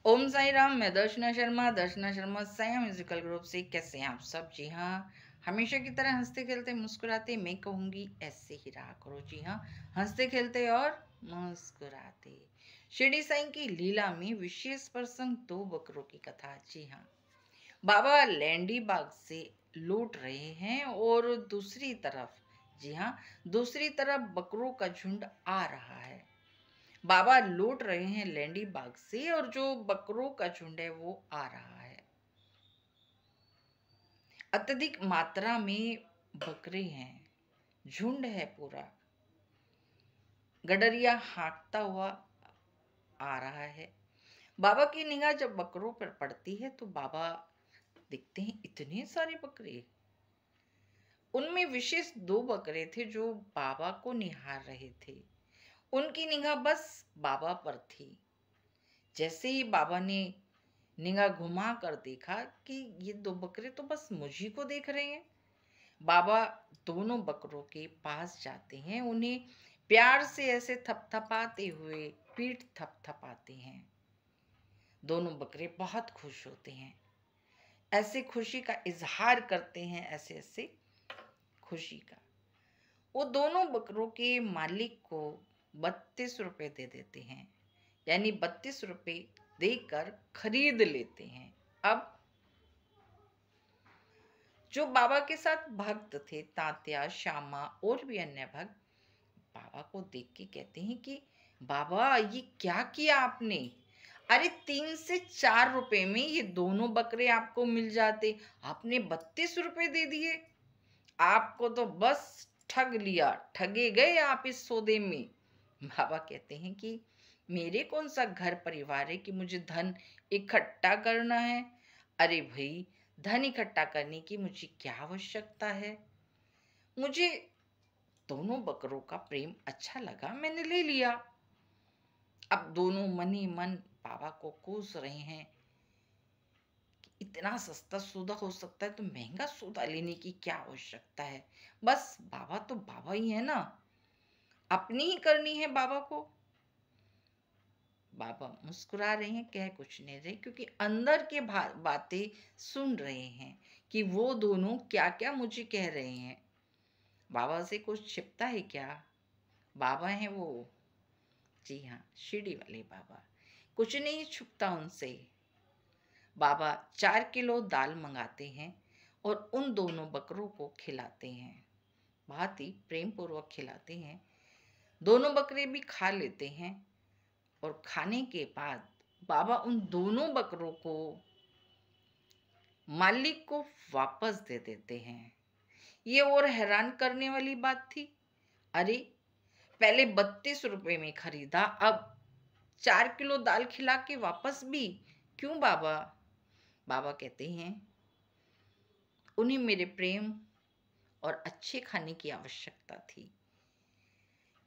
ओम साई राम। मैं दर्शना शर्मा साया musical group से। कैसे हैं आप सब? जी हाँ, हमेशा की तरह हंसते खेलते मुस्कुराते, मैं कहूँगी ऐसे ही रहा करो। जी हाँ, हंसते खेलते और मुस्कुराते। शिरडी साईं की लीला में विशेष प्रसंग, दो बकरों की कथा। जी हाँ, बाबा लैंडी बाग से लौट रहे हैं और दूसरी तरफ, जी हाँ, दूसरी तरफ बकरों का झुंड आ रहा है। बाबा लौट रहे हैं लैंडी बाग से और जो बकरों का झुंड है वो आ रहा है। अत्यधिक मात्रा में बकरे हैं, झुंड है पूरा। गडरिया हाँकता हुआ आ रहा है। बाबा की निगाह जब बकरों पर पड़ती है तो बाबा देखते हैं इतने सारे बकरे। उनमें विशेष दो बकरे थे जो बाबा को निहार रहे थे। उनकी निगाह बस बाबा पर थी। जैसे ही बाबा ने निगाह घुमा कर देखा कि ये दो बकरे तो बस मुझी को देख रहे हैं। बाबा दोनों बकरों के पास जाते हैं, उन्हें प्यार से ऐसे थपथपाते हुए पीठ थपथपाते हैं। दोनों बकरे बहुत खुश होते हैं, ऐसे खुशी का इजहार करते हैं, ऐसे ऐसे खुशी का। वो दोनों बकरों के मालिक को 32 रुपए दे देते हैं, यानी 32 रुपए देकर खरीद लेते हैं। अब जो बाबा के साथ भक्त थे, तात्या, श्यामा और भी अन्य भक्त, बाबा को देख के कहते हैं कि बाबा ये क्या किया आपने? अरे 3 से 4 रुपए में ये दोनों बकरे आपको मिल जाते, आपने 32 रुपए दे दिए। आपको तो बस ठग लिया, ठगे गए आप इस सौदे में। बाबा कहते हैं कि मेरे कौन सा घर परिवार है कि मुझे धन इकट्ठा करना है? अरे भाई, धन इकट्ठा करने की मुझे क्या आवश्यकता है? मुझे दोनों बकरों का प्रेम अच्छा लगा, मैंने ले लिया। अब दोनों मन ही मन बाबा को कोस रहे हैं कि इतना सस्ता सौदा हो सकता है तो महंगा सौदा लेने की क्या आवश्यकता है? बस बाबा तो बाबा ही है ना, अपनी ही करनी है बाबा को। बाबा मुस्कुरा रहे हैं, कह कुछ नहीं रहे, क्योंकि अंदर के बातें सुन रहे हैं कि वो दोनों क्या क्या मुझे कह रहे हैं। बाबा से कुछ छिपता है क्या? बाबा हैं वो, जी हाँ, शिरडी वाले बाबा। कुछ नहीं छुपता उनसे। बाबा 4 किलो दाल मंगाते हैं और उन दोनों बकरों को खिलाते हैं। बहुत ही प्रेम पूर्वक खिलाते हैं। दोनों बकरे भी खा लेते हैं और खाने के बाद बाबा उन दोनों बकरों को मालिक को वापस दे देते हैं। ये और हैरान करने वाली बात थी। अरे, पहले 32 रुपए में खरीदा, अब 4 किलो दाल खिला के वापस भी क्यों बाबा? बाबा कहते हैं उन्हें मेरे प्रेम और अच्छे खाने की आवश्यकता थी,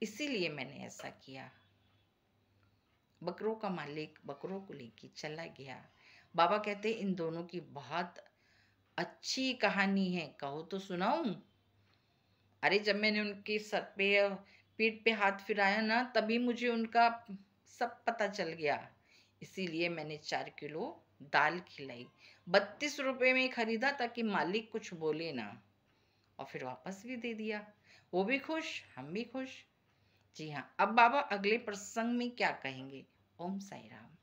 इसीलिए मैंने ऐसा किया। बकरों का मालिक बकरों को लेके चला गया। बाबा कहते इन दोनों की बहुत अच्छी कहानी है, कहो तो सुनाऊं? अरे, जब मैंने उनके सर पे पीठ पे हाथ फिराया ना, तभी मुझे उनका सब पता चल गया। इसीलिए मैंने 4 किलो दाल खिलाई, 32 रुपए में खरीदा ताकि मालिक कुछ बोले ना, और फिर वापस भी दे दिया। वो भी खुश, हम भी खुश। जी हाँ, अब बाबा अगले प्रसंग में क्या कहेंगे? ओम साई राम।